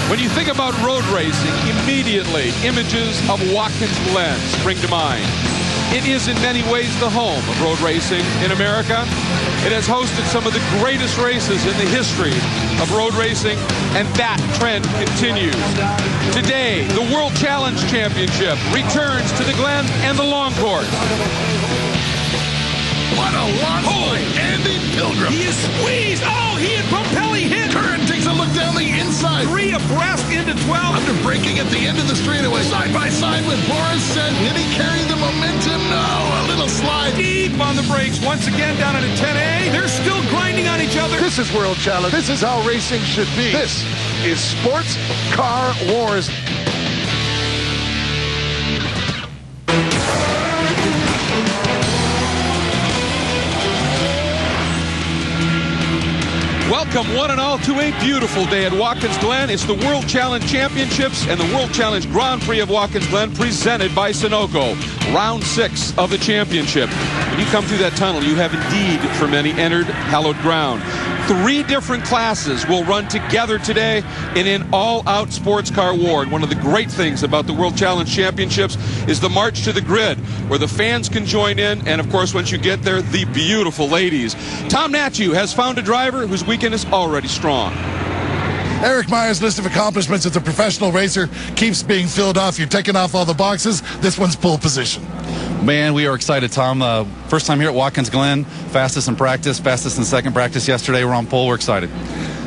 When you think about road racing, immediately images of Watkins Glen spring to mind. It is in many ways the home of road racing in America. It has hosted some of the greatest races in the history of road racing, and that trend continues. Today, the World Challenge Championship returns to the Glen and the Long Course. What a launch by Andy Pilgrim. He is squeezed. Oh, he and Pompelli hit. Curran takes a look down the inside. 3 abreast into 12. Under braking at the end of the straightaway. Side by side with Boris said, did he carry the momentum? No, a little slide. Deep on the brakes. Once again down into 10A. They're still grinding on each other. This is World Challenge. This is how racing should be. This is Sports Car Wars. Welcome one and all to a beautiful day at Watkins Glen. It's the World Challenge Championships and the World Challenge Grand Prix of Watkins Glen presented by Sunoco. Round 6 of the championship. When you come through that tunnel, you have indeed, for many, entered hallowed ground. 3 different classes will run together today in an all-out sports car war. And one of the great things about the World Challenge Championships is the march to the grid, where the fans can join in, and of course, once you get there, the beautiful ladies. Tom Natchew has found a driver whose weekend is already strong. Eric Meyer's list of accomplishments as a professional racer keeps being filled off. You're taking off all the boxes. This one's pole position. Man, we are excited, Tom. First time here at Watkins Glen. Fastest in practice, fastest in second practice yesterday. We're on pole. We're excited.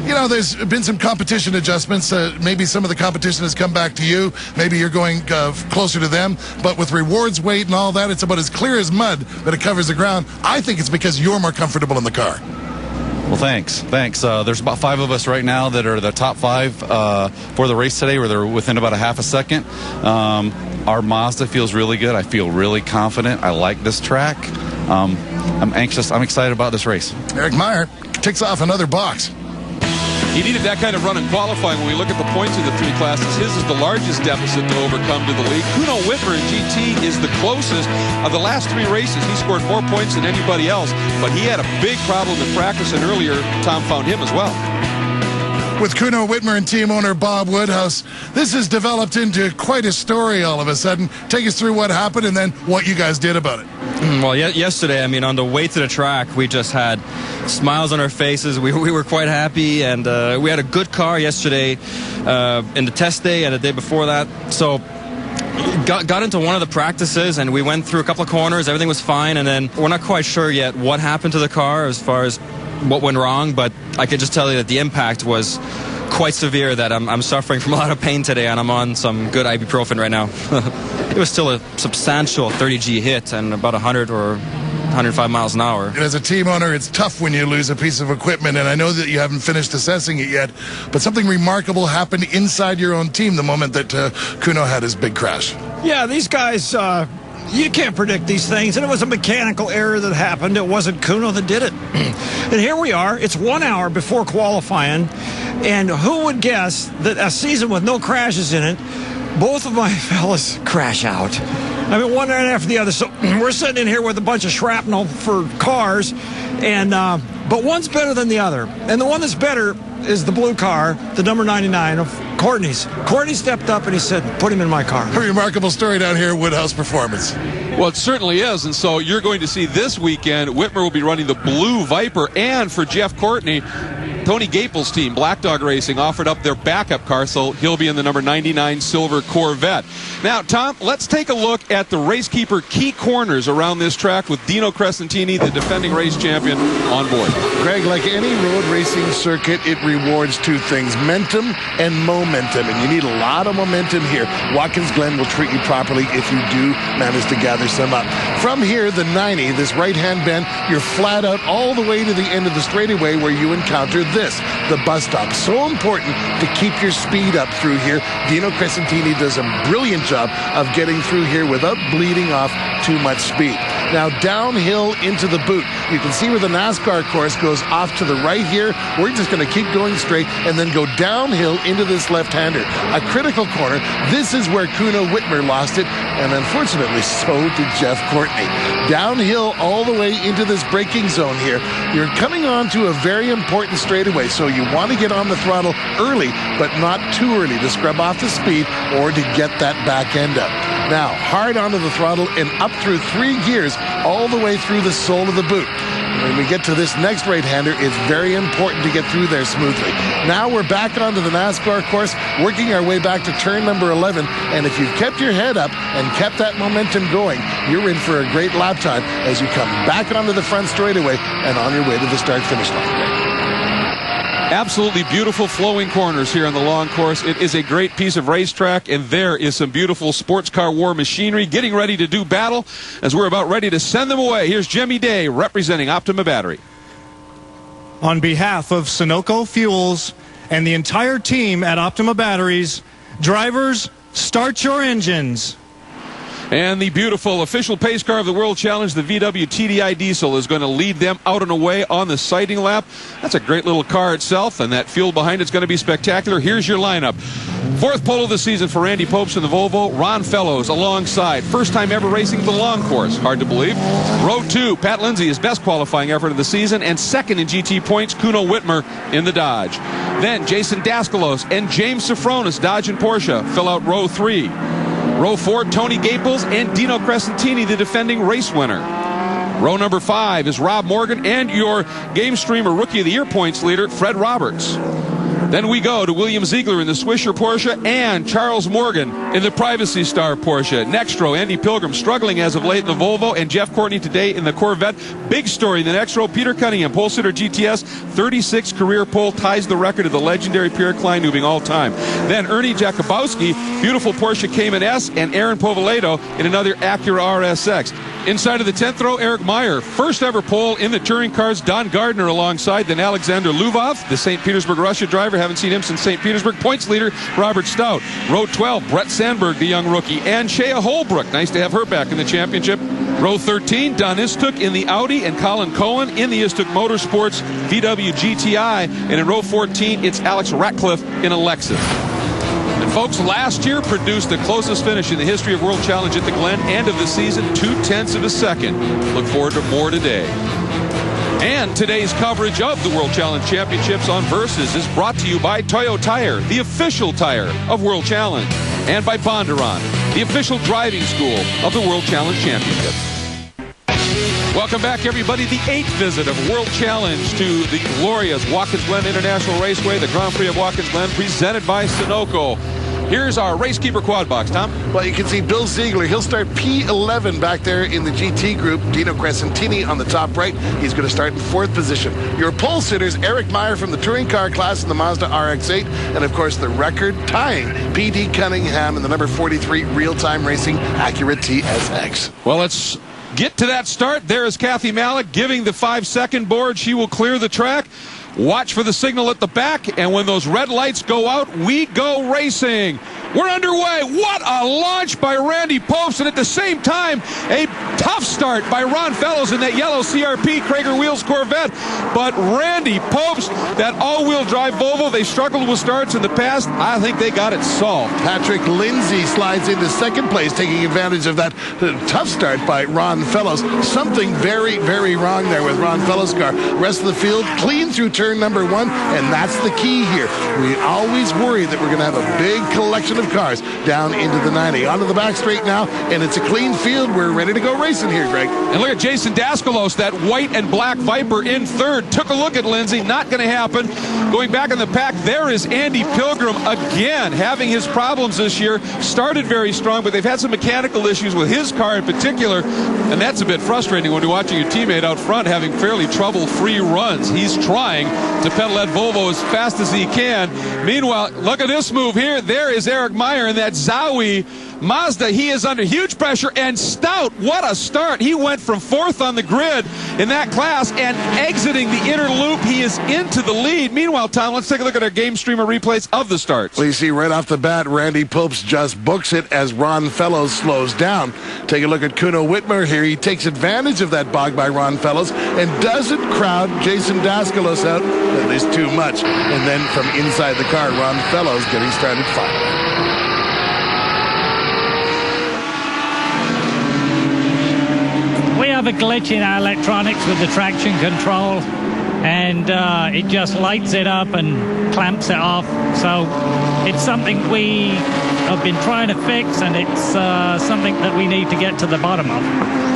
You know, there's been some competition adjustments. Maybe some of the competition has come back to you. Maybe you're going closer to them. But with rewards, weight, and all that, it's about as clear as mud that it covers the ground. I think it's because you're more comfortable in the car. Well, thanks. There's about 5 of us right now that are the top 5 for the race today, where they're within about a half a second. Our Mazda feels really good. I feel really confident. I like this track. I'm anxious. I'm excited about this race. Eric Meyer ticks off another box. He needed that kind of run in qualifying. When we look at the points of the 3 classes, his is the largest deficit to overcome to the league. Kuno Whitmer in GT is the closest. Of the last 3 races, he scored more points than anybody else, but he had a big problem in practice, and earlier, Tom found him as well. With Kuno Whitmer and team owner Bob Woodhouse, this has developed into quite a story all of a sudden. Take us through what happened and then what you guys did about it. Well, yesterday, I mean, on the way to the track, we just had smiles on our faces. We were quite happy, and we had a good car yesterday in the test day and the day before that. So got into one of the practices, and we went through a couple of corners. Everything was fine, and then we're not quite sure yet what happened to the car as far as what went wrong, but I can just tell you that the impact was quite severe, that I'm suffering from a lot of pain today, and I'm on some good ibuprofen right now. It was still a substantial 30G hit and about 100 or 105 miles an hour. And as a team owner, it's tough when you lose a piece of equipment, and I know that you haven't finished assessing it yet, but something remarkable happened inside your own team the moment that Kuno had his big crash. Yeah, these guys, you can't predict these things, and it was a mechanical error that happened. It wasn't Kuno that did it. And here we are. It's 1 hour before qualifying, and who would guess that a season with no crashes in it, both of my fellas crash out. I mean, one right after the other. So we're sitting in here with a bunch of shrapnel for cars, and but one's better than the other. And the one that's better is the blue car, the number 99 of Courtney's. Courtney stepped up and he said, put him in my car. A remarkable story down here at Woodhouse Performance. Well, it certainly is, and so you're going to see this weekend, Whitmer will be running the Blue Viper, and for Jeff Courtney, Tony Gapel's team, Black Dog Racing, offered up their backup car, so he'll be in the number 99 silver Corvette. Now, Tom, let's take a look at the Racekeeper key corners around this track with Dino Crescentini, the defending race champion, on board. Greg, like any road racing circuit, it rewards 2 things, momentum and momentum, and you need a lot of momentum here. Watkins Glen will treat you properly if you do manage to gather some up. From here, the 90, this right-hand bend, you're flat out all the way to the end of the straightaway where you encounter this, the bus stop. So important to keep your speed up through here. Dino Crescentini does a brilliant job of getting through here without bleeding off too much speed. Now downhill into the boot. You can see where the NASCAR course goes off to the right here. We're just going to keep going straight and then go downhill into this left-hander. A critical corner. This is where Kuno Whitmer lost it, and unfortunately so did Jeff Courtney. Downhill all the way into this braking zone here. You're coming on to a very important straightaway, so you want to get on the throttle early, but not too early to scrub off the speed or to get that back end up. Now, hard onto the throttle and up through 3 gears all the way through the sole of the boot. When we get to this next right-hander, it's very important to get through there smoothly. Now we're back onto the NASCAR course, working our way back to turn number 11. And if you've kept your head up and kept that momentum going, you're in for a great lap time as you come back onto the front straightaway and on your way to the start-finish line. Absolutely beautiful flowing corners here on the long course. It is a great piece of racetrack, and there is some beautiful sports car war machinery getting ready to do battle as we're about ready to send them away. Here's Jimmy Day representing Optima Battery. On behalf of Sunoco Fuels and the entire team at Optima Batteries, drivers, start your engines. And the beautiful official pace car of the World Challenge, the VW TDI Diesel, is going to lead them out and away on the sighting lap. That's a great little car itself, and that fuel behind it's going to be spectacular. Here's your lineup. 4th pole of the season for Randy Popes in the Volvo. Ron Fellows alongside. First time ever racing the long course. Hard to believe. Row 2, Pat Lindsay, his best qualifying effort of the season. And second in GT points, Kuno Whitmer in the Dodge. Then Jason Daskalos and James Sofronis, Dodge and Porsche, fill out row 3. Row 4, Tony Gaples and Dino Crescentini, the defending race winner. Row number 5 is Rob Morgan and your Game Streamer Rookie of the Year points leader, Fred Roberts. Then we go to William Ziegler in the Swisher Porsche and Charles Morgan in the Privacy Star Porsche. Next row, Andy Pilgrim struggling as of late in the Volvo, and Jeff Courtney today in the Corvette. Big story in the next row, Peter Cunningham, pole sitter GTS, 36 career pole, ties the record of the legendary Pierre Kleinubing all time. Then Ernie Jakubowski, beautiful Porsche Cayman S, and Aaron Povaledo in another Acura RSX. Inside of the 10th row, Eric Meyer, first ever pole in the touring cars. Don Gardner alongside, then Alexander Luvov, the St. Petersburg, Russia driver. Haven't seen him since St. Petersburg. Points leader, Robert Stout. Row 12, Brett Sandberg, the young rookie, and Shea Holbrook. Nice to have her back in the championship. Row 13, Don Istuk in the Audi, and Colin Cohen in the Istuk Motorsports VW GTI. And in row 14, it's Alex Ratcliffe in a Lexus. And folks, last year produced the closest finish in the history of World Challenge at the Glen, and of the season, 0.2 of a second. Look forward to more today. And today's coverage of the World Challenge Championships on Versus is brought to you by Toyo Tire, the official tire of World Challenge, and by Bondurant, the official driving school of the World Challenge Championships. Welcome back, everybody. The 8th visit of World Challenge to the glorious Watkins Glen International Raceway, the Grand Prix of Watkins Glen, presented by Sunoco. Here's our Racekeeper quad box, Tom. Well, you can see Bill Ziegler. He'll start P11 back there in the GT group. Dino Crescentini on the top right. He's going to start in 4th position. Your pole sitters, Eric Meyer from the touring car class in the Mazda RX-8. And, of course, the record-tying P.D. Cunningham in the number 43 real-time racing Acura TSX. Well, let's get to that start. There is Kathy Malik giving the 5-second board. She will clear the track. Watch for the signal at the back, and when those red lights go out, we go racing. We're underway. What a launch by Randy Popes, and at the same time, a tough start by Ron Fellows in that yellow CRP Krager Wheels Corvette. But Randy Popes, that all-wheel drive Volvo, they struggled with starts in the past. I think they got it solved. Patrick Lindsay slides into 2nd place, taking advantage of that tough start by Ron Fellows. Something very, very wrong there with Ron Fellows' car. Rest of the field clean through turn number 1, and that's the key here. We always worry that we're going to have a big collection of cars down into the 90. Onto the back straight now, and it's a clean field. We're ready to go racing here, Greg. And look at Jason Daskalos, that white and black Viper in 3rd. Took a look at Lindsay. Not going to happen. Going back in the pack, there is Andy Pilgrim again, having his problems this year. Started very strong, but they've had some mechanical issues with his car in particular, and that's a bit frustrating when you're watching your teammate out front having fairly trouble-free runs. He's trying to pedal that Volvo as fast as he can. Meanwhile, look at this move here. There is Eric Meyer in that Zowie Mazda, he is under huge pressure, and Stout, what a start. He went from 4th on the grid in that class, and exiting the inner loop, he is into the lead. Meanwhile, Tom, let's take a look at our game streamer replays of the starts. Well, you see right off the bat, Randy Popes just books it as Ron Fellows slows down. Take a look at Kuno Whitmer here. He takes advantage of that bog by Ron Fellows and doesn't crowd Jason Daskalos out, at least too much. And then from inside the car, Ron Fellows getting started finally. We have a glitch in our electronics with the traction control, and it just lights it up and clamps it off. So it's something we have been trying to fix, and it's something that we need to get to the bottom of.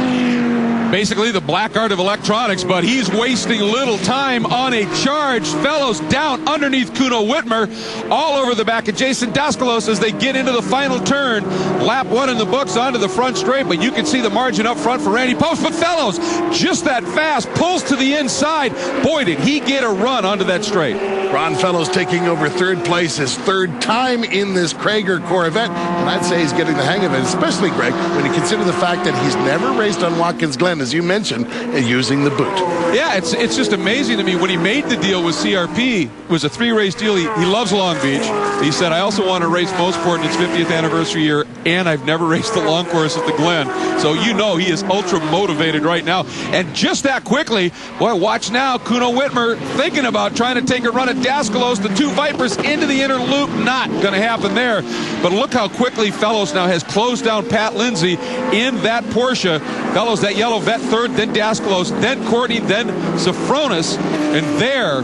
Basically the black art of electronics, but he's wasting little time on a charge. Fellows down underneath Kuno Whitmer, all over the back of Jason Daskalos as they get into the final turn. Lap 1 in the books onto the front straight, but you can see the margin up front for Randy Popes. But Fellows, just that fast, pulls to the inside. Boy, did he get a run onto that straight. Ron Fellows taking over 3rd place, his 3rd time in this Krager Corvette, and I'd say he's getting the hang of it, especially, Greg, when you consider the fact that he's never raced on Watkins Glen, as you mentioned, using the boot. Yeah, it's just amazing to me. When he made the deal with CRP, it was a 3-race deal. He loves Long Beach. He said, I also want to race Mosport in its 50th anniversary year, and I've never raced the long course at the Glen. So you know he is ultra motivated right now. And just that quickly, boy, watch now, Kuno Whitmer thinking about trying to take a run at Daskalos, the 2 Vipers into the inner loop. Not going to happen there. But look how quickly Fellows now has closed down Pat Lindsay in that Porsche. Fellows, that yellow vet 3rd, then Daskalos, then Courtney, then Safronis. And there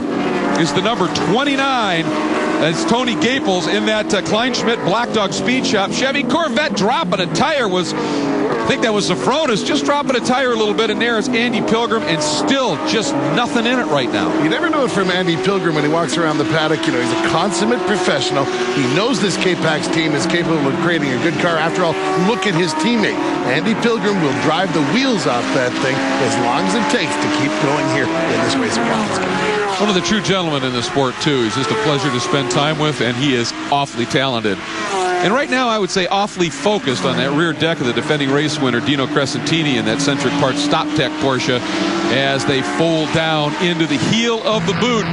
is the number 29. That's Tony Gaples in that Kleinschmidt Black Dog Speed Shop Chevy Corvette. Dropping a tire was, I think that was Safronis, just dropping a tire a little bit, and there is Andy Pilgrim, and still just nothing in it right now. You never know it from Andy Pilgrim when he walks around the paddock. You know, he's a consummate professional. He knows this K-Pax team is capable of creating a good car. After all, look at his teammate. Andy Pilgrim will drive the wheels off that thing as long as it takes to keep going here in this race of Watkins Glen. One of the true gentlemen in the sport, too. He's just a pleasure to spend time with, and he is awfully talented. And right now, I would say awfully focused on that rear deck of the defending race winner, Dino Crescentini, in that Centric Parts Stop Tech Porsche as they fold down into the heel of the boot.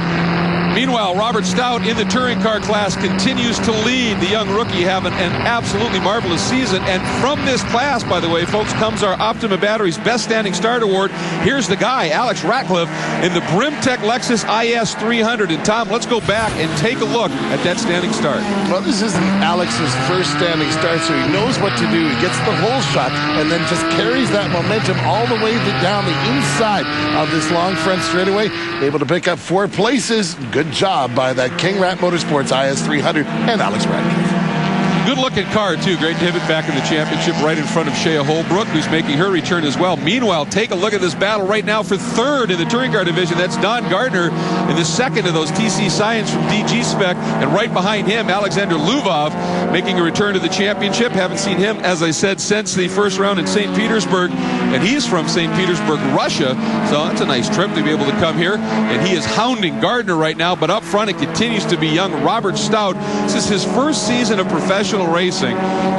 Meanwhile, Robert Stout in the touring car class continues to lead. The young rookie having an absolutely marvelous season. And from this class, by the way, folks, comes our Optima Batteries Best Standing Start Award. Here's the guy, Alex Ratcliffe, in the Brimtech Lexus IS 300. And Tom, let's go back and take a look at that standing start. Well, this isn't Alex's first standing start, so he knows what to do. He gets the whole shot and then just carries that momentum all the way down the inside of this long front straightaway. Able to pick up 4 places. Good job by that King Rat Motorsports IS 300 and Alex Ratcliffe. Good-looking car, too. Great pivot back in the championship right in front of Shea Holbrook, who's making her return as well. Meanwhile, take a look at this battle right now for 3rd in the touring car division. That's Don Gardner in the 2nd of those TC Science from DG Spec. And right behind him, Alexander Luvov making a return to the championship. Haven't seen him, as I said, since the first round in St. Petersburg. And he's from St. Petersburg, Russia. So that's a nice trip to be able to come here. And he is hounding Gardner right now. But up front, it continues to be young Robert Stout. This is his first season of professional racing,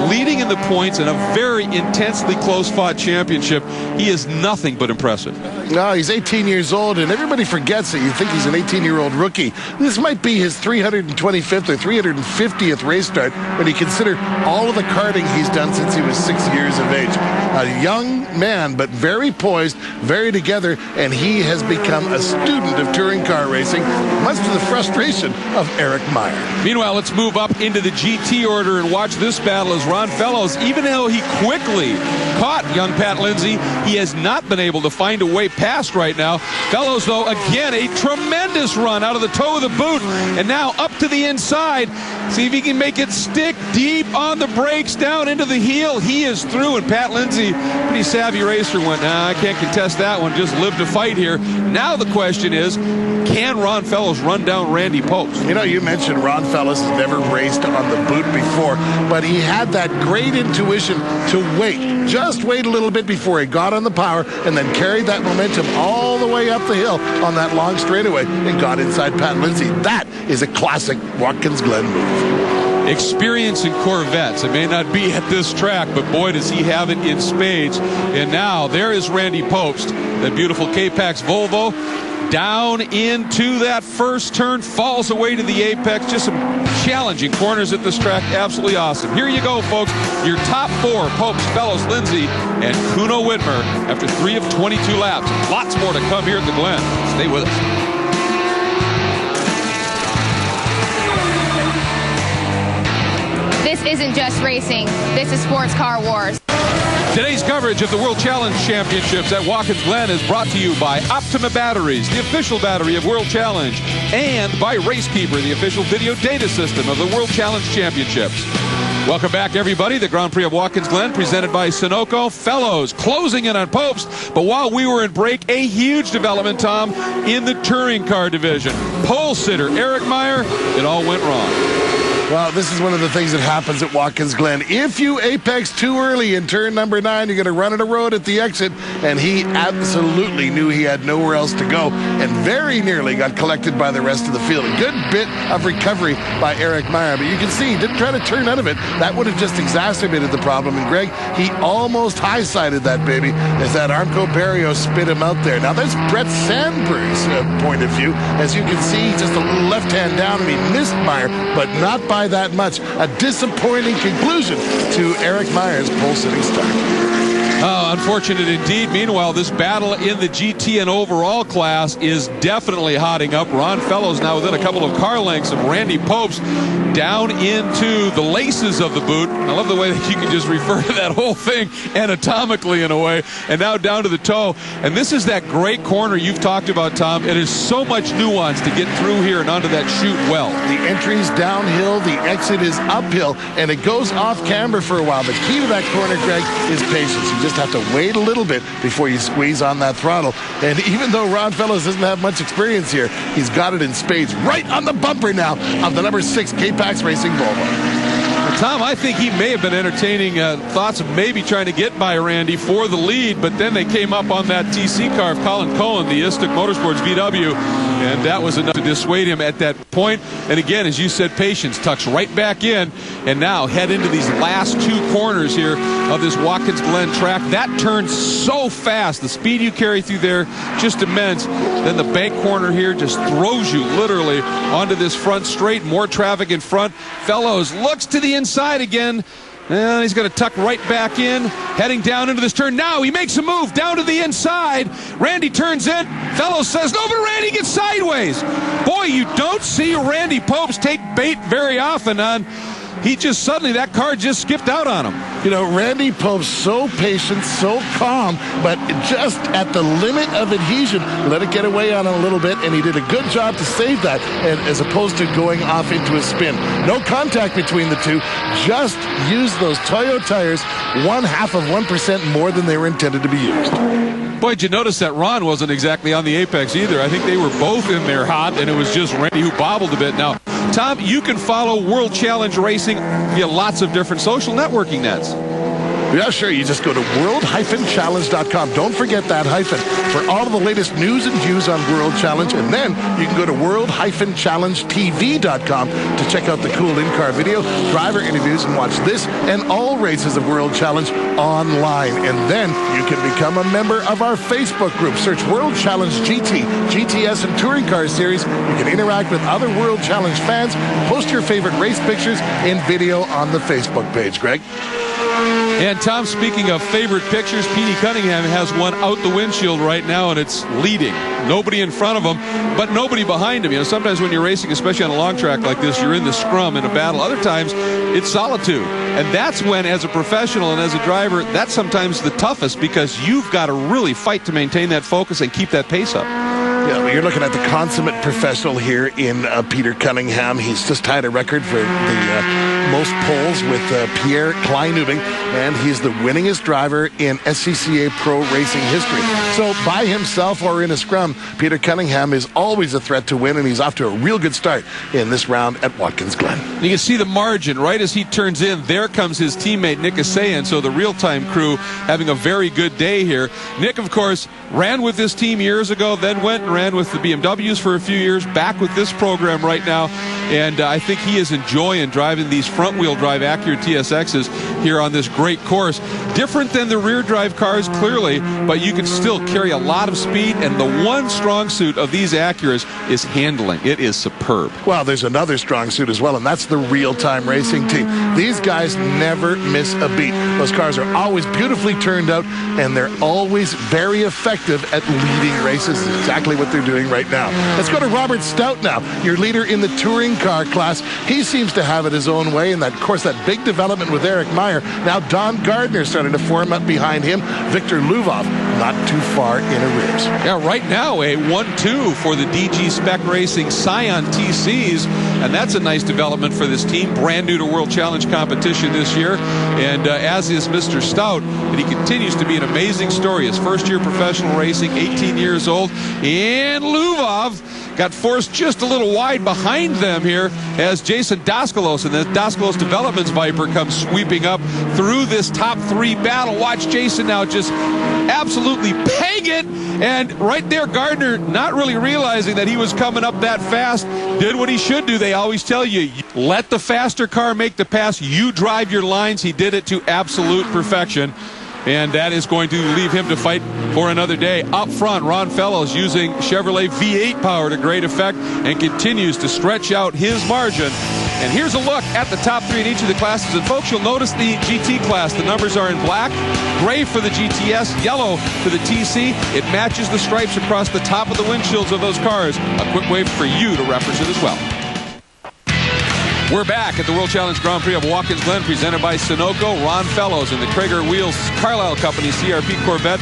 leading in the points in a very intensely close-fought championship. He is nothing but impressive. No, he's 18 years old, and everybody forgets that you think he's an 18-year-old rookie. This might be his 325th or 350th race start when you consider all of the karting he's done since he was 6 years of age. A young man, but very poised, very together, and he has become a student of touring car racing, much to the frustration of Eric Meyer. Meanwhile, let's move up into the GT order and watch this battle as Ron Fellows, even though he quickly caught young Pat Lindsay, he has not been able to find a way past right now. Fellows, though, again, a tremendous run out of the toe of the boot, and now up to the inside. See if he can make it stick deep on the brakes down into the heel. He is through, and Pat Lindsay, pretty savvy racer, went, nah, I can't contest that one, just live to fight here. Now the question is, can Ron Fellows run down Randy Popes? You know, you mentioned Ron Fellows has never raced on the boot before, but he had that great intuition to wait. Just wait a little bit before he got on the power and then carried that momentum all the way up the hill on that long straightaway and got inside Pat Lindsay. That is a classic Watkins Glen move. experience in Corvettes. It may not be at this track, but boy, does he have it in spades. And now there is Randy Pobst, that beautiful K-Pax Volvo, down into that first turn, falls away to the apex. Just some challenging corners at this track. Absolutely awesome. Here you go, folks. Your top four: Pobst, Fellows, Lindsay, and Kuno Widmer after 3 of 22 laps. Lots more to come here at the Glen. Stay with us. This isn't just racing. This is sports car wars. Today's coverage of the World Challenge Championships at Watkins Glen is brought to you by Optima Batteries, the official battery of World Challenge, and by RaceKeeper, the official video data system of the World Challenge Championships. Welcome back, everybody. The Grand Prix of Watkins Glen, presented by Sunoco. Fellows closing in on Pobst. But while we were in break, a huge development, Tom, in the touring car division. Pole sitter Eric Meyer, it all went wrong. Well, this is one of the things that happens at Watkins Glen. If you apex too early in turn number 9, you're going to run into a road at the exit, and he absolutely knew he had nowhere else to go and very nearly got collected by the rest of the field. A good bit of recovery by Eric Meyer, but you can see he didn't try to turn out of it. That would have just exacerbated the problem, and Greg, he almost high-sided that baby as that Armco Barrio spit him out there. Now, there's Brett Sandberg's point of view. As you can see, just a little left hand down, and he missed Meyer, but not by that much. A disappointing conclusion to Eric Meyer's pole-sitting start. Oh, unfortunate indeed. Meanwhile, this battle in the GT and overall class is definitely hotting up. Ron Fellows now within a couple of car lengths of Randy Pobst, down into the laces of the boot. I love the way that you can just refer to that whole thing anatomically in a way. And now down to the toe. And this is that great corner you've talked about, Tom. It is so much nuance to get through here and onto that chute well. The entry's downhill, the exit is uphill, and it goes off camber for a while. The key to that corner, Greg, is patience. You just have to wait a little bit before you squeeze on that throttle. And even though Ron Fellows doesn't have much experience here, he's got it in spades right on the bumper now of the number 6 K-Pax Racing Volvo. Tom, I think he may have been entertaining thoughts of maybe trying to get by Randy for the lead, but then they came up on that TC car of Colin Cohen, the Istic Motorsports VW, and that was enough to dissuade him at that point. And again, as you said, patience, tucks right back in, and now head into these last 2 corners here of this Watkins Glen track. That turns so fast. The speed you carry through there, just immense. Then the bank corner here just throws you literally onto this front straight. More traffic in front. Fellows looks to the inside again. And he's going to tuck right back in, heading down into this turn. Now he makes a move down to the inside. Randy turns in. Fellows says, no, but Randy gets sideways. Boy, you don't see Randy Pobst take bait very often on. He just suddenly, that car just skipped out on him. You know, Randy Pobst, so patient, so calm, but just at the limit of adhesion, let it get away on him a little bit, and he did a good job to save that, and as opposed to going off into a spin. No contact between the two, just use those Toyo tires 0.5% more than they were intended to be used. Boy, did you notice that Ron wasn't exactly on the apex either. I think they were both in there hot, and it was just Randy who bobbled a bit. Now, Tom, you can follow World Challenge Racing via lots of different social networking nets. Yeah, sure. You just go to world-challenge.com. Don't forget that hyphen for all of the latest news and views on World Challenge. And then you can go to world-challengetv.com to check out the cool in-car video, driver interviews, and watch this and all races of World Challenge online. And then you can become a member of our Facebook group. Search World Challenge GT, GTS, and Touring Car Series. You can interact with other World Challenge fans, post your favorite race pictures and video on the Facebook page. Greg? And Tom, speaking of favorite pictures, Petey Cunningham has one out the windshield right now, and it's leading. Nobody in front of him, but nobody behind him. You know, sometimes when you're racing, especially on a long track like this, you're in the scrum in a battle. Other times, it's solitude. And that's when, as a professional and as a driver, that's sometimes the toughest, because you've got to really fight to maintain that focus and keep that pace up. Yeah, you're looking at the consummate professional here in Peter Cunningham. He's just tied a record for the most poles with Pierre Kleinubing, and he's the winningest driver in SCCA Pro Racing history. So by himself or in a scrum, Peter Cunningham is always a threat to win, and he's off to a real good start in this round at Watkins Glen. You can see the margin right as he turns in. There comes his teammate Nick Asayan, so the real-time crew having a very good day here. Nick, of course, ran with this team years ago, then went and ran with the BMWs for a few years, back with this program right now. and I think he is enjoying driving these front-wheel drive Acura TSXs here on this great course. Different than the rear-drive cars, clearly, but you can still carry a lot of speed, and the one strong suit of these Acuras is handling. It is superb. Well, there's another strong suit as well, and that's the real-time racing team. These guys never miss a beat. Those cars are always beautifully turned out, and they're always very effective at leading races. It's exactly what they're doing right now. Let's go to Robert Stout now, your leader in the touring car class. He seems to have it his own way, and that, of course, that big development with Eric Meyer. Now Don Gardner starting to form up behind him. Victor Luvov not too far in arrears. Yeah, right now a 1-2 for the DG Spec Racing Scion TCs, and that's a nice development for this team. Brand new to World Challenge competition this year, and as is Mr. Stout, and he continues to be an amazing story. His first year professional racing, 18 years old, and Luvov got forced just a little wide behind them here as Jason Daskalos and the Daskalos Developments Viper comes sweeping up through this top three battle. Watch Jason now just absolutely peg it, and right there Gardner, not really realizing that he was coming up that fast, did what he should do. They always tell you, let the faster car make the pass, you drive your lines. He did it to absolute perfection, and that is going to leave him to fight for another day. Up front, Ron Fellows using Chevrolet V8 power to great effect and continues to stretch out his margin. And here's a look at the top three in each of the classes. And folks, you'll notice the GT class. The numbers are in black, gray for the GTS, yellow for the TC. It matches the stripes across the top of the windshields of those cars. A quick wave for you to reference it as well. We're back at the World Challenge Grand Prix of Watkins Glen, presented by Sunoco. Ron Fellows in the Traeger Wheels Carlisle Company CRP Corvette,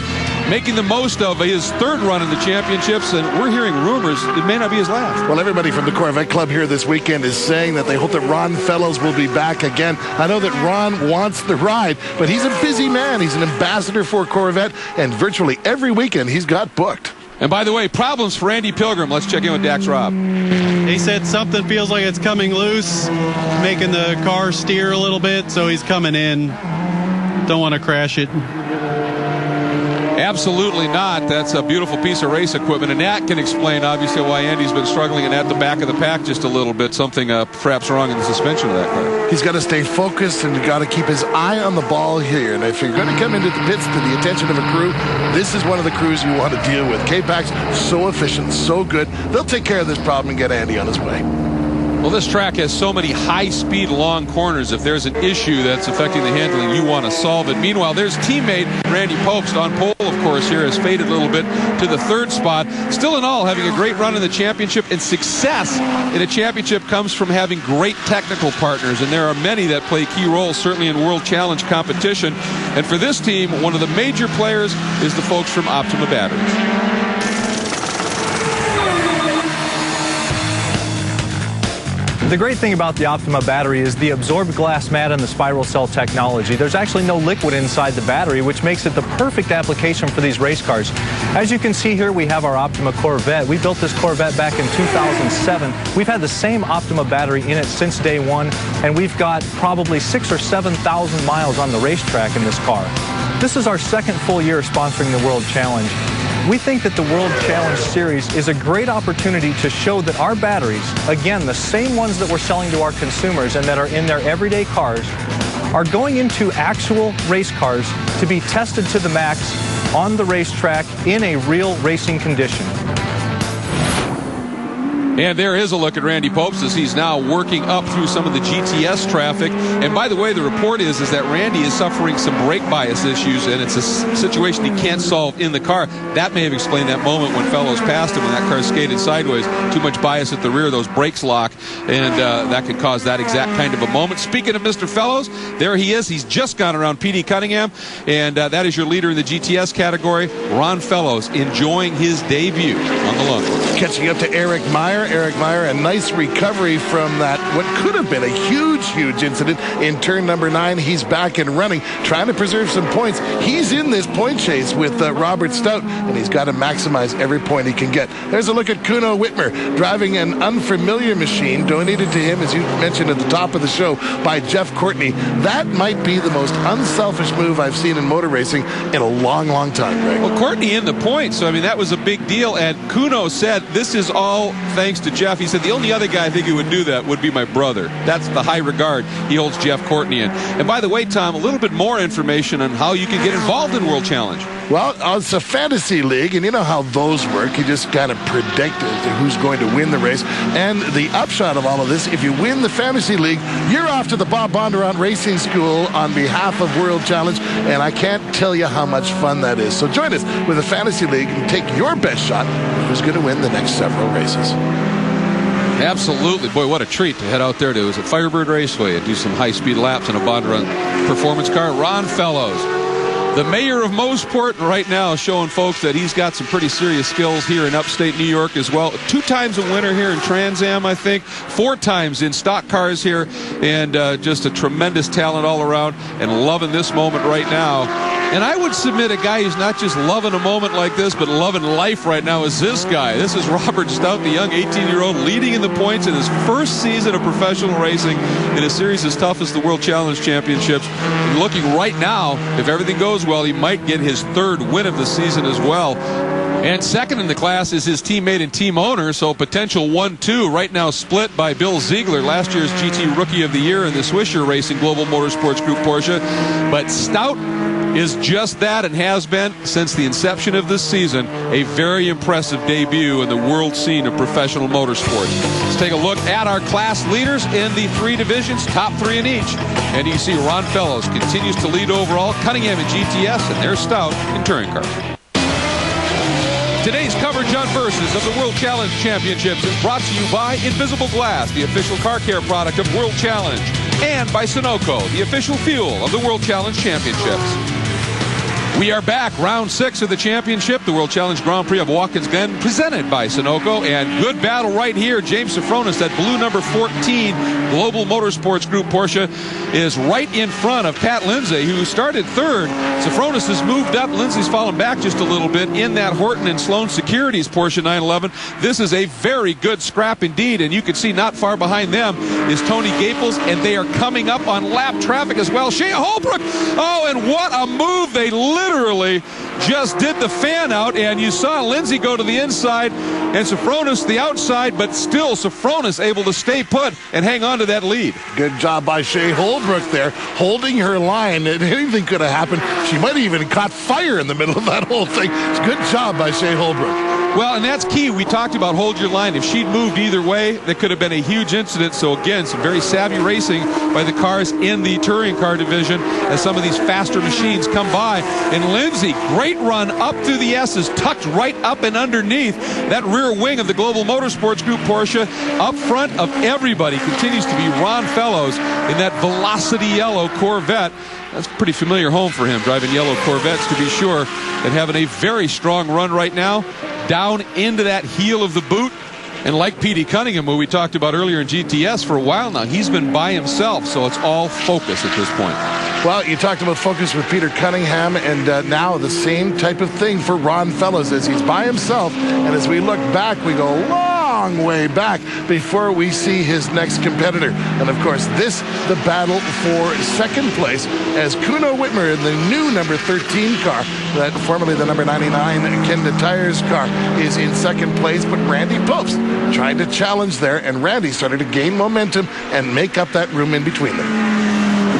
making the most of his third run in the championships, and we're hearing rumors it may not be his last. Well, everybody from the Corvette Club here this weekend is saying that they hope that Ron Fellows will be back again. I know that Ron wants the ride, but he's a busy man. He's an ambassador for Corvette, and virtually every weekend he's got booked. And by the way, problems for Andy Pilgrim. Let's check in with Dax Robb. He said something feels like it's coming loose, making the car steer a little bit, so he's coming in. Don't want to crash it. Absolutely not. That's a beautiful piece of race equipment, and that can explain, obviously, why Andy's been struggling and at the back of the pack just a little bit. Something perhaps wrong in the suspension of that car. He's got to stay focused and got to keep his eye on the ball here. And if you're going to come into the pits to the attention of a crew, this is one of the crews you want to deal with. K-Pac's so efficient, so good. They'll take care of this problem and get Andy on his way. Well, this track has so many high-speed, long corners. If there's an issue that's affecting the handling, you want to solve it. Meanwhile, there's teammate Randy Popst on pole, of course, here has faded a little bit to the third spot. Still in all, having a great run in the championship, and success in a championship comes from having great technical partners, and there are many that play key roles, certainly in World Challenge competition. And for this team, one of the major players is the folks from Optima Batteries. The great thing about the Optima battery is the absorbed glass mat and the spiral cell technology. There's actually no liquid inside the battery, which makes it the perfect application for these race cars. As you can see here, we have our Optima Corvette. We built this Corvette back in 2007. We've had the same Optima battery in it since day one, and we've got probably 6,000 or 7,000 miles on the racetrack in this car. This is our second full year sponsoring the World Challenge. We think that the World Challenge Series is a great opportunity to show that our batteries, again, the same ones that we're selling to our consumers and that are in their everyday cars, are going into actual race cars to be tested to the max on the racetrack in a real racing condition. And there is a look at Randy Popst as he's now working up through some of the GTS traffic. And by the way, the report is that Randy is suffering some brake bias issues, and it's a situation he can't solve in the car. That may have explained that moment when Fellows passed him when that car skated sideways. Too much bias at the rear, those brakes lock, and that could cause that exact kind of a moment. Speaking of Mr. Fellows, there he is. He's just gone around P.D. Cunningham, and that is your leader in the GTS category, Ron Fellows, enjoying his debut on the lone. Catching up to Eric Meyer. Eric Meyer, a nice recovery from that, what could have been a huge incident in turn number 9. He's back and running, trying to preserve some points. He's in this point chase with Robert Stout, and he's got to maximize every point he can get. There's a look at Kuno Whitmer, driving an unfamiliar machine donated to him, as you mentioned at the top of the show, by Jeff Courtney. That might be the most unselfish move I've seen in motor racing in a long time, Greg. Well, Courtney in the points, so I mean, that was a big deal, and Kuno said this is all thanks thanks to Jeff. He said the only other guy I think who would do that would be my brother. That's the high regard he holds Jeff Courtney in. And by the way, Tom, a little bit more information on how you can get involved in World Challenge. Well, it's a fantasy league, and you know how those work. You just kind of predict who's going to win the race. And the upshot of all of this, if you win the fantasy league, you're off to the Bob Bondurant Racing School on behalf of World Challenge, and I can't tell you how much fun that is. So join us with a fantasy league and take your best shot at who's going to win the next several races. Absolutely. Boy, what a treat to head out there to Firebird Raceway and do some high-speed laps in a Bondurant performance car. Ron Fellows, the mayor of Moseport, right now showing folks that he's got some pretty serious skills here in upstate New York as well. 2 times a winner here in Trans Am, I think. 4 times in stock cars here. And just a tremendous talent all around and loving this moment right now. And I would submit a guy who's not just loving a moment like this, but loving life right now is this guy. This is Robert Stout, the young 18-year-old, leading in the points in his first season of professional racing in a series as tough as the World Challenge Championships. And looking right now, if everything goes well, he might get his 3rd win of the season as well. And second in the class is his teammate and team owner, so potential 1-2 right now split by Bill Ziegler, last year's GT Rookie of the Year in the Swisher Racing Global Motorsports Group Porsche. But Stout is just that and has been since the inception of this season, a very impressive debut in the world scene of professional motorsports. Let's take a look at our class leaders in the 3 divisions, top 3 in each. And you can see Ron Fellows continues to lead overall, Cunningham in GTS, and there's Stout in touring cars. Today's coverage on Versus of the World Challenge Championships is brought to you by Invisible Glass, the official car care product of World Challenge, and by Sunoco, the official fuel of the World Challenge Championships. We are back, round 6 of the championship, the World Challenge Grand Prix of Watkins Glen, presented by Sunoco, and good battle right here. James Sofronis, that blue number 14 Global Motorsports Group Porsche, is right in front of Pat Lindsay, who started 3rd. Sofronis has moved up. Lindsay's fallen back just a little bit in that Horton and Sloan Securities Porsche 911. This is a very good scrap indeed, and you can see not far behind them is Tony Gaples, and they are coming up on lap traffic as well. Shea Holbrook, oh, and what a move. They literally just did the fan out, and you saw Lindsay go to the inside and Sofronis the outside, but still Sofronis able to stay put and hang on to that lead. Good job by Shea Holbrook there, holding her line. Anything could have happened. She might have even caught fire in the middle of that whole thing. It's good job by Shea Holbrook. Well, and that's key. We talked about hold your line. If she'd moved either way, that could have been a huge incident. So again, some very savvy racing by the cars in the touring car division as some of these faster machines come by. And Lindsay, great run up through the S's, tucked right up and underneath that rear wing of the Global Motorsports Group Porsche. Up front of everybody continues to be Ron Fellows in that Velocity yellow Corvette. That's a pretty familiar home for him, driving yellow Corvettes to be sure, and having a very strong run right now, down into that heel of the boot. And like Petey Cunningham, who we talked about earlier in GTS for a while now, he's been by himself, so it's all focus at this point. Well, you talked about focus with Peter Cunningham, and now the same type of thing for Ron Fellows as he's by himself. And as we look back, we go long way back before we see his next competitor. And of course, this, the battle for second place, as Kuno Whitmer in the new number 13 car, that formerly the number 99 Kenda Tires car, is in second place. But Randy Post tried to challenge there, and Randy started to gain momentum and make up that room in between them.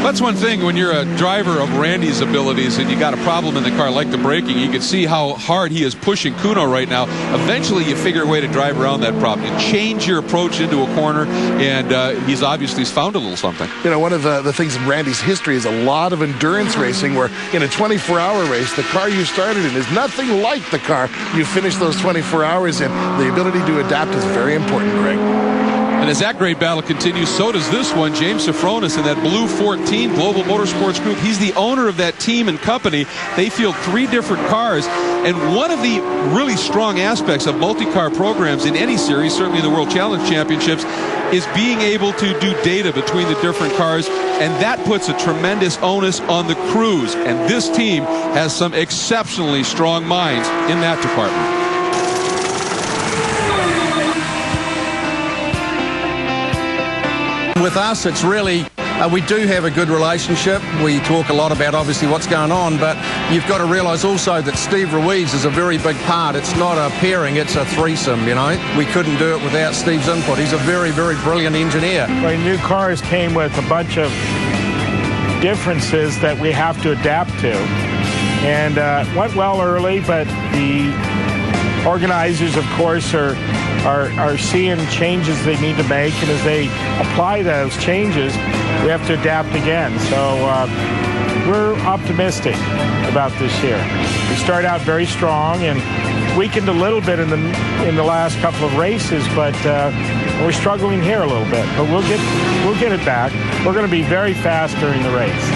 That's one thing when you're a driver of Randy's abilities and you got a problem in the car like the braking. You can see how hard he is pushing Kuno right now. Eventually you figure a way to drive around that problem. You change your approach into a corner, and he's obviously found a little something. You know, one of the things in Randy's history is a lot of endurance racing where in a 24-hour race, the car you started in is nothing like the car you finish those 24 hours in. The ability to adapt is very important, Greg. And as that great battle continues, so does this one. James Sofronis in that blue 14 Global Motorsports Group. He's the owner of that team and company. They field 3 different cars. And one of the really strong aspects of multi-car programs in any series, certainly the World Challenge Championships, is being able to do data between the different cars. And that puts a tremendous onus on the crews. And this team has some exceptionally strong minds in that department. With us, it's really We do have a good relationship. We talk a lot about obviously what's going on, but you've got to realise also that Steve Ruiz is a very big part. It's not a pairing, it's a threesome, you know. We couldn't do it without Steve's input. He's a very, very brilliant engineer. The new cars came with a bunch of differences that we have to adapt to. And went well early, but the organizers, of course, are seeing changes they need to make, and as they apply those changes, we have to adapt again. So we're optimistic about this year. We start out very strong and weakened a little bit in the last couple of races, but we're struggling here a little bit. But we'll get it back. We're going to be very fast during the race.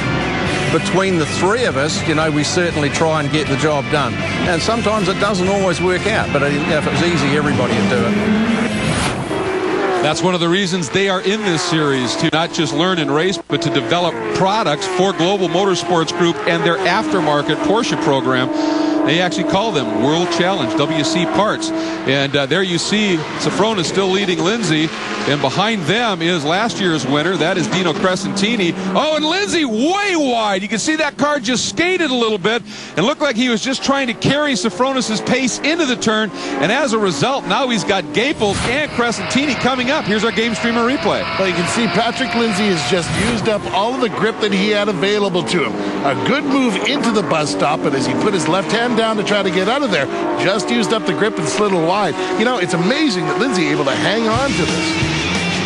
Between the three of us, you know, we certainly try and get the job done. And sometimes it doesn't always work out, but if it was easy, everybody would do it. That's one of the reasons they are in this series, to not just learn and race, but to develop products for Global Motorsports Group and their aftermarket Porsche program. They actually call them World Challenge, WC Parts. And there you see Sofronis still leading Lindsay. And behind them is last year's winner. That is Dino Crescentini. Oh, and Lindsay way wide. You can see that car just skated a little bit and looked like he was just trying to carry Sofronis' pace into the turn. And as a result, now he's got Gaples and Crescentini coming up. Here's our Game Streamer replay. Well, you can see Patrick Lindsay has just used up all of the grip that he had available to him. A good move into the bus stop, but as he put his left hand down to try to get out of there, just used up the grip and slid wide. You know, it's amazing that Lindsay able to hang on to this.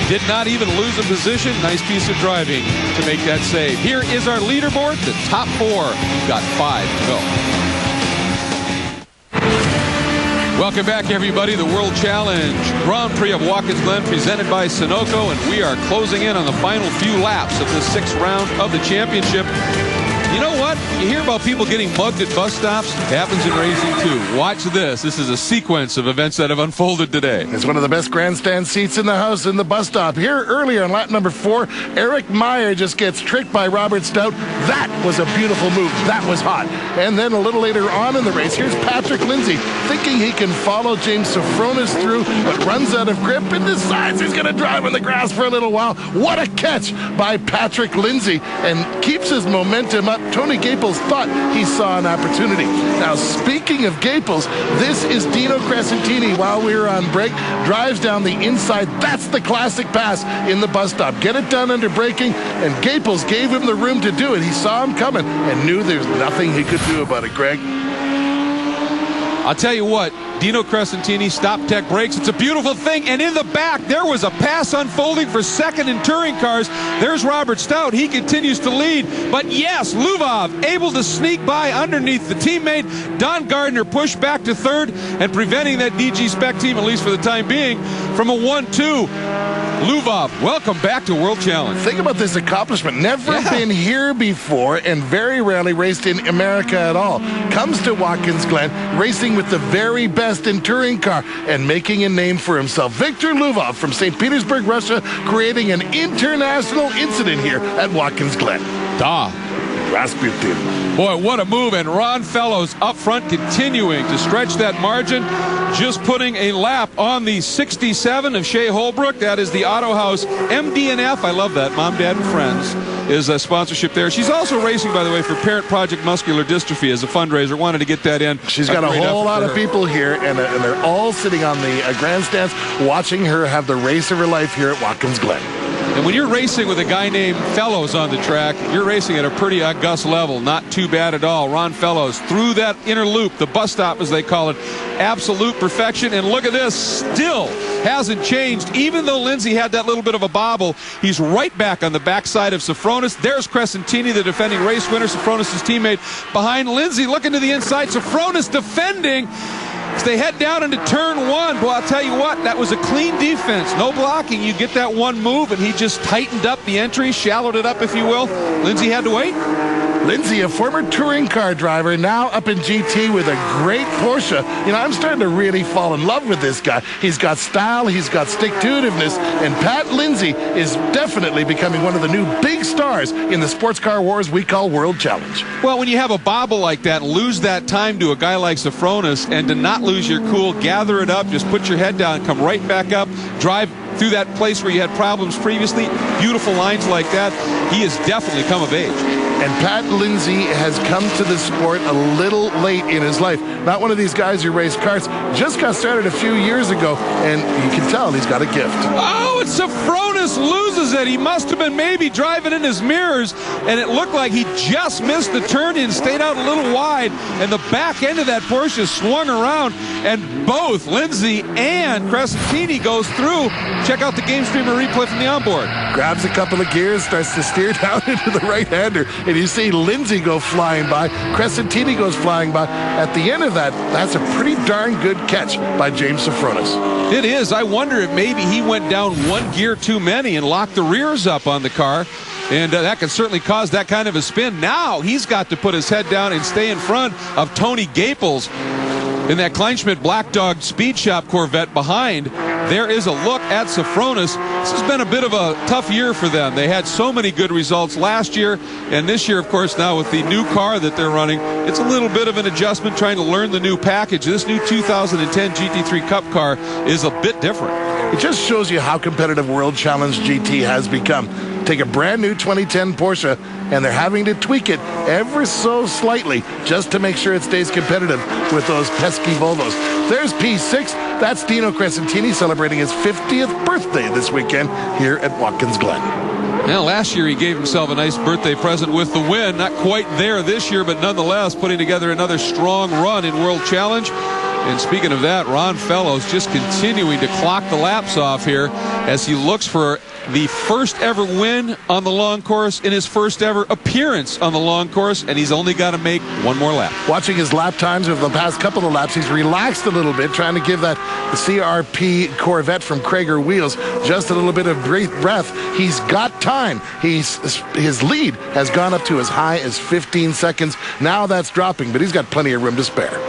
Did not even lose a position. Nice piece of driving to make that save. Here is our leaderboard, the top four. We've got 5 to go. Welcome back, everybody. The World Challenge Grand Prix of Watkins Glen presented by Sunoco, and we are closing in on the final few laps of the 6th round of the championship. You know what? You hear about people getting mugged at bus stops. It happens in racing, too. Watch this. This is a sequence of events that have unfolded today. It's one of the best grandstand seats in the house in the bus stop. Here earlier in lap number 4, Eric Meyer just gets tricked by Robert Stout. That was a beautiful move. That was hot. And then a little later on in the race, here's Patrick Lindsay thinking he can follow James Sofronis through, but runs out of grip and decides he's going to drive on the grass for a little while. What a catch by Patrick Lindsay, and keeps his momentum up. Tony Gaples thought he saw an opportunity. Now, speaking of Gaples, this is Dino Crescentini while we were on break. Drives down the inside. That's the classic pass in the bus stop. Get it done under braking, and Gaples gave him the room to do it. He saw him coming and knew there's nothing he could do about it, Greg. I'll tell you what, Dino Crescentini, stop tech brakes. It's a beautiful thing. And in the back, there was a pass unfolding for second in touring cars. There's Robert Stout. He continues to lead. But yes, Luvov able to sneak by underneath the teammate. Don Gardner pushed back to third and preventing that DG Spec team, at least for the time being, from a 1-2. Luvov, welcome back to World Challenge. Think about this accomplishment. Never been here before and very rarely raced in America at all. Comes to Watkins Glen, racing with the very best in touring car and making a name for himself. Victor Luvov from St. Petersburg, Russia, creating an international incident here at Watkins Glen. Rasputin. Boy, what a move. And Ron Fellows up front continuing to stretch that margin. Just putting a lap on the 67 of Shea Holbrook. That is the Auto House MD&F. I love that. Mom, Dad, and Friends is a sponsorship there. She's also racing, by the way, for Parent Project Muscular Dystrophy as a fundraiser. Wanted to get that in. She's got a whole lot of people here, and they're all sitting on the grandstands watching her have the race of her life here at Watkins Glen. And when you're racing with a guy named Fellows on the track, you're racing at a pretty august level. Not too bad at all. Ron Fellows through that inner loop, the bus stop as they call it, absolute perfection. And look at this, still hasn't changed. Even though Lindsay had that little bit of a bobble, he's right back on the backside of Sofronis. There's Crescentini, the defending race winner, Sofronis' teammate. Behind Lindsay, looking to the inside, Sofronis defending. As they head down into turn 1, boy, I'll tell you what, that was a clean defense. No blocking. You get that one move, and he just tightened up the entry, shallowed it up, if you will. Lindsay had to wait. Lindsay, a former touring car driver, now up in GT with a great Porsche. You know, I'm starting to really fall in love with this guy. He's got style, he's got stick-to-itiveness, and Pat Lindsay is definitely becoming one of the new big stars in the sports car wars we call World Challenge. Well, when you have a bobble like that, lose that time to a guy like Sofronis, and to not lose your cool, gather it up, just put your head down, come right back up, drive through that place where you had problems previously, beautiful lines like that, he has definitely come of age. And Pat Lindsay has come to the sport a little late in his life. Not one of these guys who race karts. Just got started a few years ago, and you can tell he's got a gift. Oh, and Sofronis loses it. He must have been maybe driving in his mirrors, and it looked like he just missed the turn-in, stayed out a little wide, and the back end of that Porsche swung around, and both Lindsay and Crescentini goes through. Check out the Game Streamer replay from the onboard. Grabs a couple of gears, starts to steer down into the right-hander, and you see Lindsay go flying by. Crescentini goes flying by. At the end of that, that's a pretty darn good catch by James Sofronis. It is. I wonder if maybe he went down one gear too many and locked the rears up on the car. And that can certainly cause that kind of a spin. Now he's got to put his head down and stay in front of Tony Gaples in that Kleinschmidt Black Dog Speed Shop Corvette behind. There is a look at Sofronis. This has been a bit of a tough year for them. They had so many good results last year, and this year, of course, now with the new car that they're running, it's a little bit of an adjustment trying to learn the new package. This new 2010 GT3 Cup car is a bit different. It just shows you how competitive World Challenge GT has become. Take a brand new 2010 Porsche, and they're having to tweak it ever so slightly just to make sure it stays competitive with those pesky Volvos. There's P6. That's Dino Crescentini celebrating his 50th birthday this weekend here at Watkins Glen. Now, last year he gave himself a nice birthday present with the win. Not quite there this year, but nonetheless putting together another strong run in World Challenge. And speaking of that, Ron Fellows just continuing to clock the laps off here as he looks for the first ever win on the long course in his first ever appearance on the long course, and he's only got to make one more lap. Watching his lap times over the past couple of laps, he's relaxed a little bit, trying to give that CRP Corvette from Krager Wheels just a little bit of breath. He's got time. His lead has gone up to as high as 15 seconds. Now that's dropping, but he's got plenty of room to spare.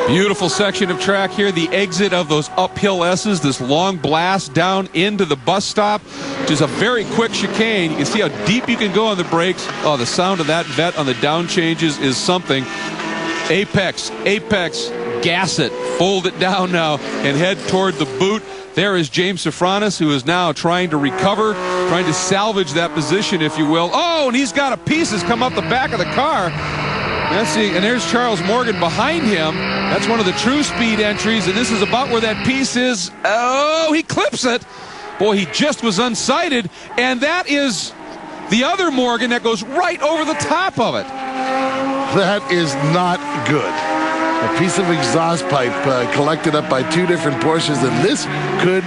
Beautiful section of track here. The exit of those uphill S's, this long blast down into the bus stop, which is a very quick chicane. You can see how deep you can go on the brakes. Oh, the sound of that vet on the down changes is something. Apex, gas it, fold it down now, and head toward the boot. There is James Sofronis, who is now trying to recover, trying to salvage that position, if you will. Oh, and he's got a piece that's come up the back of the car. And there's Charles Morgan behind him. That's one of the true speed entries, and this is about where that piece is. Oh, he clips it. Boy, he just was unsighted, and that is the other Morgan that goes right over the top of it. That is not good. A piece of exhaust pipe collected up by two different Porsches, and this could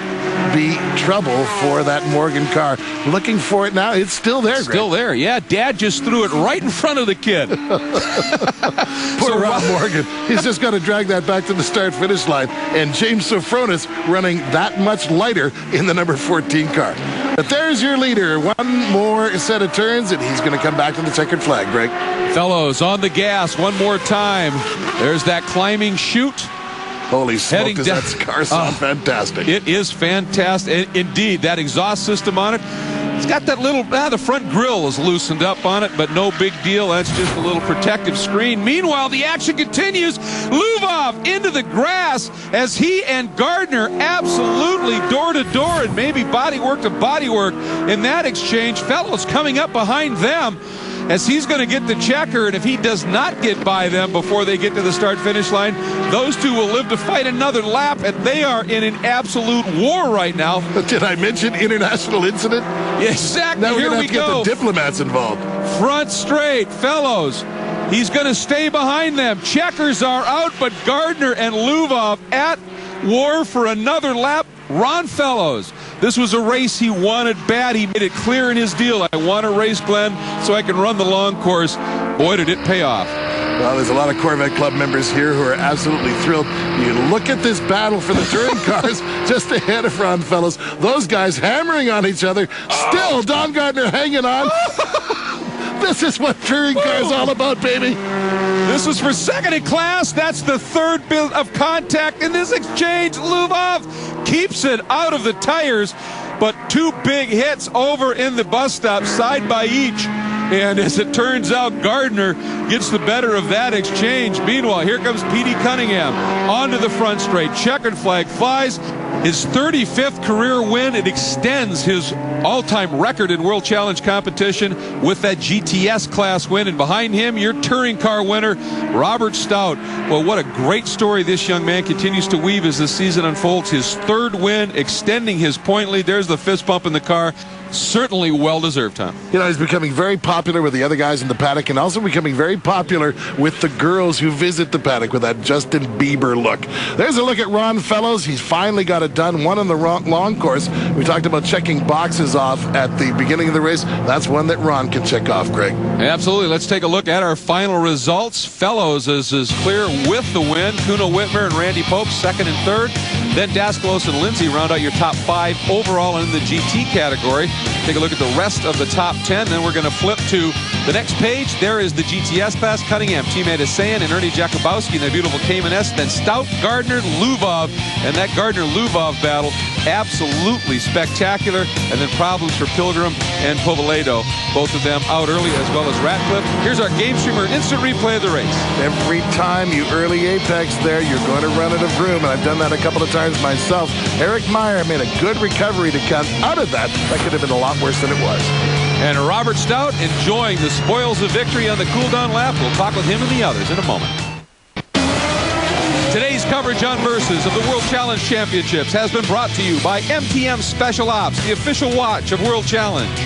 be trouble for that Morgan car. Looking for it now. It's still there, Greg. Still there. Yeah, Dad just threw it right in front of the kid. Poor Rob Morgan. He's just got to drag that back to the start-finish line. And James Sofronis running that much lighter in the number 14 car. But there's your leader. One more set of turns, and he's going to come back to the checkered flag, Greg. Fellows on the gas one more time. There's that climbing chute. Holy smoke, does that car sound fantastic. It is fantastic. Indeed, that exhaust system on it, it's got that little, the front grille is loosened up on it, but no big deal. That's just a little protective screen. Meanwhile, the action continues. Luvov into the grass as he and Gardner absolutely door to door and maybe bodywork to bodywork in that exchange. Fellows coming up behind them as he's going to get the checker, and if he does not get by them before they get to the start-finish line, those two will live to fight another lap, and they are in an absolute war right now. Did I mention international incident? Yeah, exactly. Now Here we're we going to have to go. get the diplomats involved. Front straight, Fellows. He's going to stay behind them. Checkers are out, but Gardner and Luvov at war for another lap. Ron Fellows. This was a race he wanted bad. He made it clear in his deal. I want to race Glen so I can run the long course. Boy, did it pay off. Well, there's a lot of Corvette Club members here who are absolutely thrilled. You look at this battle for the touring cars just ahead of Ron Fellows. Those guys hammering on each other. Still, Don Gardner hanging on. This is what touring cars all about, baby. This was for second in class. That's the third bit of contact in this exchange. Luvov keeps it out of the tires, but two big hits over in the bus stop, side by each. And as it turns out, Gardner gets the better of that exchange. Meanwhile, here comes Petey Cunningham onto the front straight. Checkered flag flies. His 35th career win. It extends his all-time record in World Challenge competition with that GTS class win. And behind him, your touring car winner, Robert Stout. Well, what a great story this young man continues to weave as the season unfolds. His third win, extending his point lead. There's the fist bump in the car. Certainly well-deserved, Tom. You know, he's becoming very popular with the other guys in the paddock and also becoming very popular with the girls who visit the paddock with that Justin Bieber look. There's a look at Ron Fellows. He's finally got it done. One on the long course. We talked about checking boxes off at the beginning of the race. That's one that Ron can check off, Greg. Absolutely. Let's take a look at our final results. Fellows is clear with the win. Kuno Whitmer and Randy Pope, second and third. Then Daskalos and Lindsay round out your top 5 overall in the GT category. Take a look at the rest of the top 10. Then we're going to flip to the next page. There is the GTS class. Cunningham, Teammate Asayan, and Ernie Jakubowski in their beautiful Cayman S. Then Stout, Gardner, Lubov. And that Gardner-Lubov battle, absolutely spectacular. And then problems for Pilgrim and Povaledo. Both of them out early, as well as Ratcliffe. Here's our Game Streamer instant replay of the race. Every time you early apex there, you're going to run out of room. And I've done that a couple of times myself. Eric Meyer made a good recovery to come out of that. That could have been a lot worse than it was. And Robert Stout enjoying the spoils of victory on the cool-down lap. We'll talk with him and the others in a moment. Today's coverage on Versus of the World Challenge Championships has been brought to you by MTM Special Ops, the official watch of World Challenge,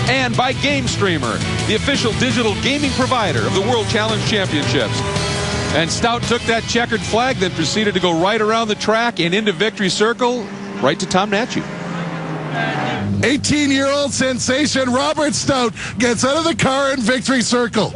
and by Game Streamer, the official digital gaming provider of the World Challenge Championships. And Stout took that checkered flag, then proceeded to go right around the track and into Victory Circle, right to Tom Natchew. 18-year-old sensation Robert Stout gets out of the car in Victory Circle.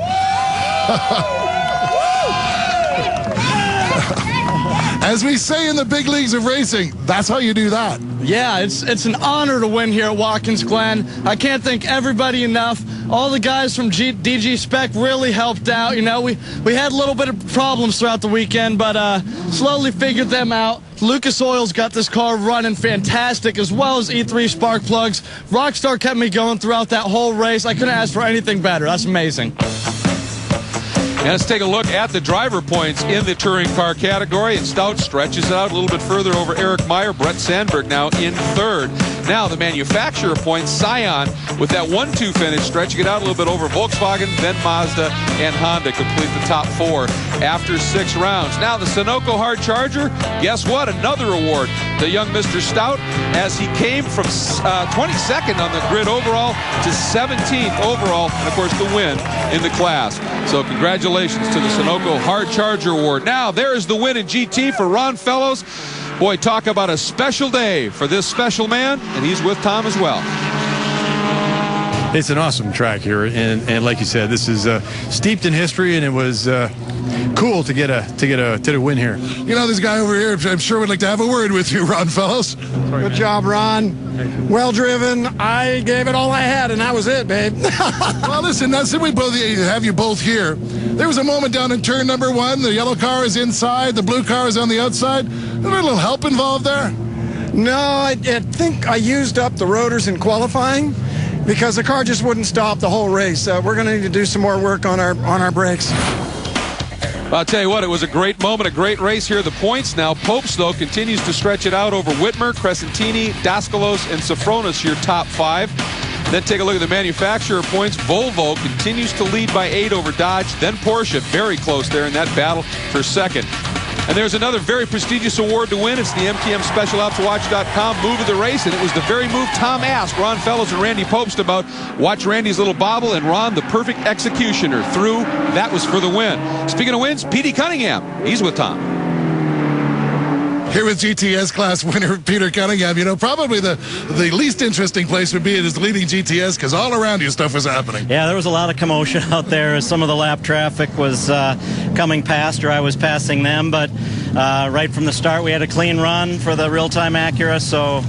As we say in the big leagues of racing, that's how you do that. Yeah, it's an honor to win here at Watkins Glen. I can't thank everybody enough. All the guys from DG Spec really helped out. You know, we had a little bit of problems throughout the weekend, but slowly figured them out. Lucas Oil's got this car running fantastic, as well as E3 spark plugs. Rockstar kept me going throughout that whole race. I couldn't ask for anything better. That's amazing. And let's take a look at the driver points in the touring car category. And Stout stretches it out a little bit further over Eric Meyer. Brett Sandberg now in third. Now the manufacturer points, Scion, with that 1-2 finish, stretching it out a little bit over Volkswagen, then Mazda and Honda complete the top 4 after 6 rounds. Now the Sunoco Hard Charger, guess what? Another award. The young Mr. Stout, as he came from 22nd on the grid overall to 17th overall, and of course the win in the class. So congratulations to the Sunoco Hard Charger Award. Now there's the win in GT for Ron Fellows. Boy, talk about a special day for this special man, and he's with Tom as well. It's an awesome track here, and like you said, this is steeped in history, and it was cool to get a win here. You know, this guy over here, I'm sure would like to have a word with you, Ron Fellows. Good job, Ron. Well driven. I gave it all I had, and that was it, babe. Well, listen, that's it. We both have you both here. There was a moment down in turn number 1. The yellow car is inside. The blue car is on the outside. A little help involved there? No, I think I used up the rotors in qualifying because the car just wouldn't stop the whole race. We're going to need to do some more work on our brakes. I'll tell you what, it was a great moment, a great race here. The points now. Popes, though, continues to stretch it out over Whitmer, Crescentini, Daskalos, and Sofronis, your top 5. Then take a look at the manufacturer points. Volvo continues to lead by 8 over Dodge. Then Porsche, very close there in that battle for second. And there's another very prestigious award to win. It's the MTM Special Ops Watch.com move of the race, and it was the very move Tom asked Ron Fellows and Randy Popst about. Watch Randy's little bobble, and Ron, the perfect executioner, through. That was for the win. Speaking of wins, Petey Cunningham. He's with Tom. Here with GTS class winner Peter Cunningham. You know, probably the least interesting place would be it is leading GTS because all around you stuff was happening. Yeah, there was a lot of commotion out there as some of the lap traffic was coming past, or I was passing them. But right from the start, we had a clean run for the real-time Acura, so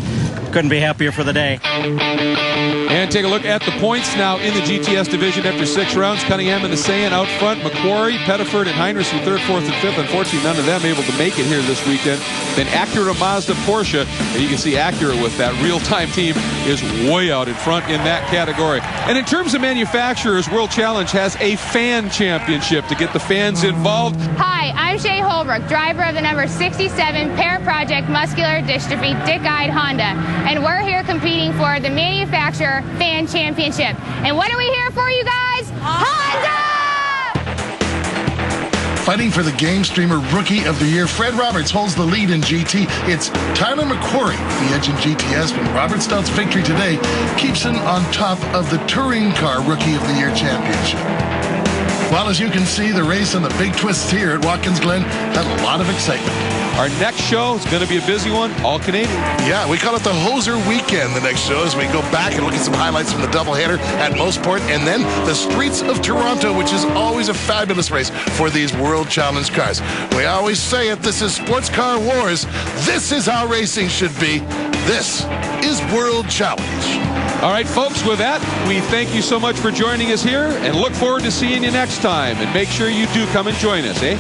couldn't be happier for the day. And take a look at the points now in the GTS division after 6 rounds. Cunningham and the Saiyan out front. Macquarie, Pettiford, and Heinrichs in 3rd, 4th, and 5th. Unfortunately, none of them able to make it here this weekend. Then Acura, Mazda, Porsche. And you can see Acura with that real-time team is way out in front in that category. And in terms of manufacturers, World Challenge has a fan championship to get the fans involved. Hi, I'm Shay Holbrook, driver of the number 67 Para Project Muscular Dystrophy Dick-Eyed Honda. And we're here competing for the Manufacturer Fan Championship. And what are we here for, you guys? Honda! Fighting for the Game Streamer Rookie of the Year, Fred Roberts holds the lead in GT. It's Tyler McQuarrie, the edge in GTS, but Robert Stout's victory today keeps him on top of the Touring Car Rookie of the Year championship. Well, as you can see, the race and the big twists here at Watkins Glen had a lot of excitement. Our next show is going to be a busy one, all Canadian. Yeah, we call it the Hoser Weekend, the next show, as we go back and look at some highlights from the doubleheader at Mossport, and then the Streets of Toronto, which is always a fabulous race for these World Challenge cars. We always say it, this is Sports Car Wars. This is how racing should be. This is World Challenge. All right, folks, with that, we thank you so much for joining us here and look forward to seeing you next time. And make sure you do come and join us, eh?